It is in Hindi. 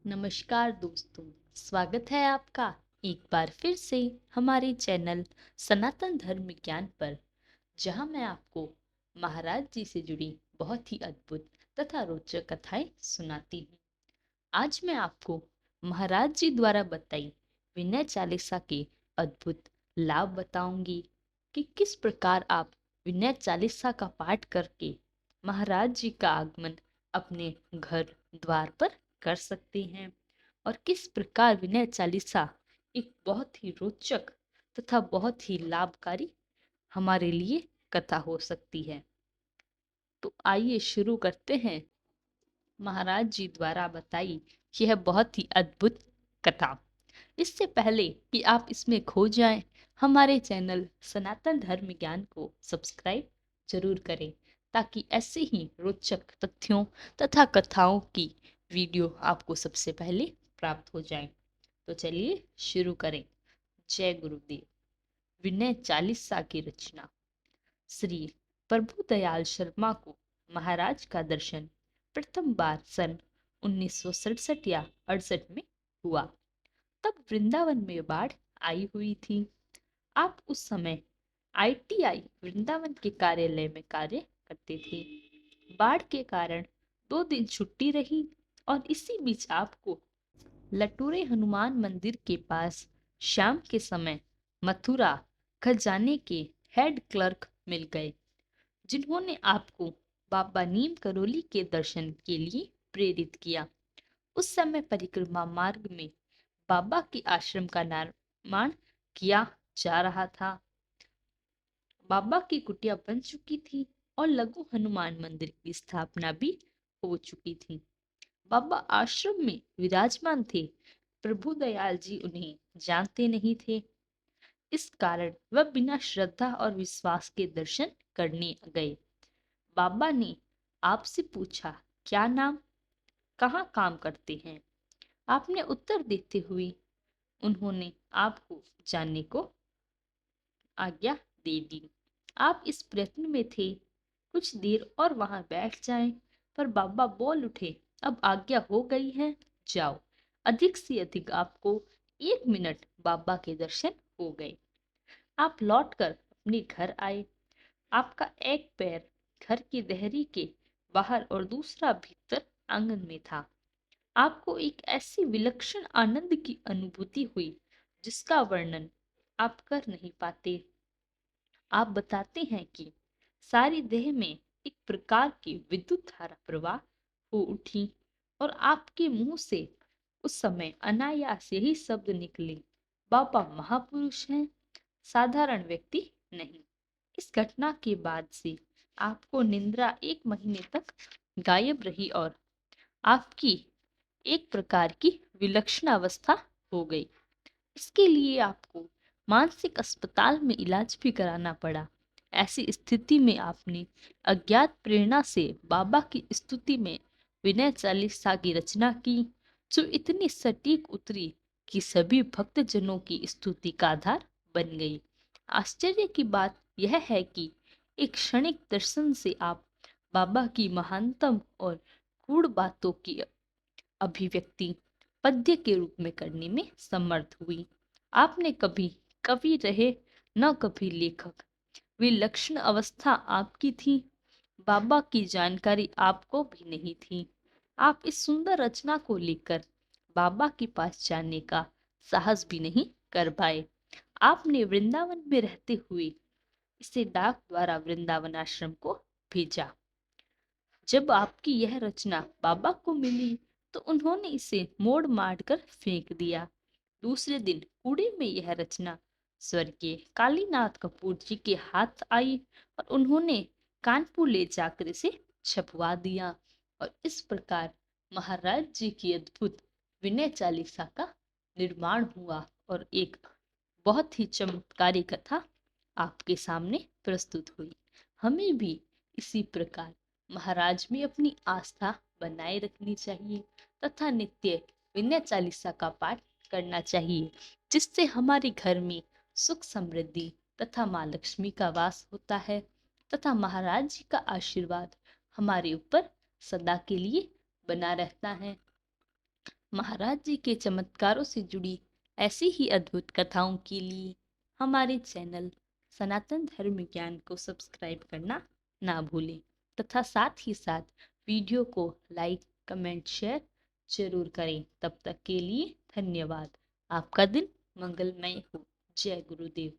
नमस्कार दोस्तों, स्वागत है आपका एक बार फिर से हमारे चैनल सनातन धर्म विज्ञान पर, जहां मैं आपको महाराज जी से जुड़ी बहुत ही अद्भुत तथा रोचक कथाएं सुनाती हूँ। आज मैं आपको महाराज जी द्वारा बताई विनय चालीसा के अद्भुत लाभ बताऊंगी कि किस प्रकार आप विनय चालीसा का पाठ करके महाराज जी का आगमन अपने घर द्वार पर कर सकते हैं और किस प्रकार विनय चालीसा एक बहुत ही रोचक तथा बहुत ही लाभकारी हमारे लिए कथा हो सकती है। तो आइए शुरू करते हैं महाराज जी द्वारा बताई यह बहुत ही अद्भुत कथा। इससे पहले कि आप इसमें खो जाएं, हमारे चैनल सनातन धर्म ज्ञान को सब्सक्राइब जरूर करें ताकि ऐसे ही रोचक तथ्यों तथा कथाओं की वीडियो आपको सबसे पहले प्राप्त हो जाए। तो चलिए शुरू करें। जय गुरुदेव। विनय चालीसा की रचना। श्री प्रभु दयाल शर्मा को महाराज का दर्शन प्रथम बार सन 1967 या 68 में हुआ। तब वृंदावन में बाढ़ आई हुई थी। आप उस समय ITI वृंदावन के कार्यालय में कार्य करते थे। बाढ़ के कारण 2 दिन छुट्टी रही और इसी बीच आपको लटूरे हनुमान मंदिर के पास शाम के समय मथुरा खजाने के हेड क्लर्क मिल गए, जिन्होंने आपको बाबा नीम करोली के दर्शन के लिए प्रेरित किया। उस समय परिक्रमा मार्ग में बाबा के आश्रम का निर्माण किया जा रहा था। बाबा की कुटिया बन चुकी थी और लघु हनुमान मंदिर की स्थापना भी हो चुकी थी। बाबा आश्रम में विराजमान थे। प्रभु दयाल जी उन्हें जानते नहीं थे। इस कारण वह बिना श्रद्धा और विश्वास के दर्शन करने गए। बाबा ने आपसे पूछा, क्या नाम, कहाँ काम करते हैं? आपने उत्तर देते हुए उन्होंने आपको जानने को आज्ञा दे दी। आप इस प्रयत्न में थे कुछ देर और वहां बैठ जाएं, पर बाबा बोल उठे, अब आज्ञा हो गई है, जाओ। अधिक से अधिक आपको 1 मिनट बाबा के दर्शन हो गए। आप लौटकर अपने घर आए। आपका एक पैर घर की देहरी के बाहर और दूसरा भीतर आंगन में था। आपको एक ऐसी विलक्षण आनंद की अनुभूति हुई जिसका वर्णन आप कर नहीं पाते। आप बताते हैं कि सारी देह में एक प्रकार की विद्युत धारा प्रवाह हो उठी और आपके मुंह से उस समय अनायास यही शब्द निकले, बाबा महापुरुष हैं, साधारण व्यक्ति नहीं। इस घटना के बाद से आपको निद्रा 1 महीने तक गायब रही और आपकी एक प्रकार की विलक्षण अवस्था हो गई। इसके लिए आपको मानसिक अस्पताल में इलाज भी कराना पड़ा। ऐसी स्थिति में आपने अज्ञात प्रेरणा से बाबा की स्तुति में विनय चालीसा की रचना की, जो इतनी सटीक उतरी कि सभी भक्तजनों की स्तुति का आधार बन गई। आश्चर्य की बात यह है कि एक क्षणिक दर्शन से आप बाबा की महानतम और गूढ़ बातों की अभिव्यक्ति पद्य के रूप में करने में समर्थ हुई। आपने कभी कवि रहे, न कभी लेखक। विलक्षण अवस्था आपकी थी। बाबा की जानकारी आपको भी नहीं थी। आप इस सुंदर रचना को लेकर बाबा के पास जाने का साहस भी नहीं कर पाए। आपने वृंदावन में रहते हुए इसे डाक द्वारा वृंदावन आश्रम को भेजा। जब आपकी यह रचना बाबा को मिली तो उन्होंने इसे मोड़ मार कर फेंक दिया। दूसरे दिन कूड़े में यह रचना स्वर्गीय कालीनाथ कपूर जी के हाथ आई और उन्होंने कानपुर ले जाकर इसे छपवा दिया और इस प्रकार महाराज जी की अद्भुत विनय चालीसा का निर्माण हुआ और एक बहुत ही चमत्कारी कथा आपके सामने प्रस्तुत हुई। हमें भी इसी प्रकार महाराज में अपनी आस्था बनाए रखनी चाहिए तथा नित्य विनय चालीसा का पाठ करना चाहिए, जिससे हमारे घर में सुख समृद्धि तथा माँ लक्ष्मी का वास होता है तथा महाराज जी का आशीर्वाद हमारे ऊपर सदा के लिए बना रहता है। महाराज जी के चमत्कारों से जुड़ी ऐसी ही अद्भुत कथाओं के लिए हमारे चैनल सनातन धर्म ज्ञान को सब्सक्राइब करना ना भूलें तथा साथ ही साथ वीडियो को लाइक कमेंट शेयर जरूर करें। तब तक के लिए धन्यवाद। आपका दिन मंगलमय हो। जय गुरुदेव।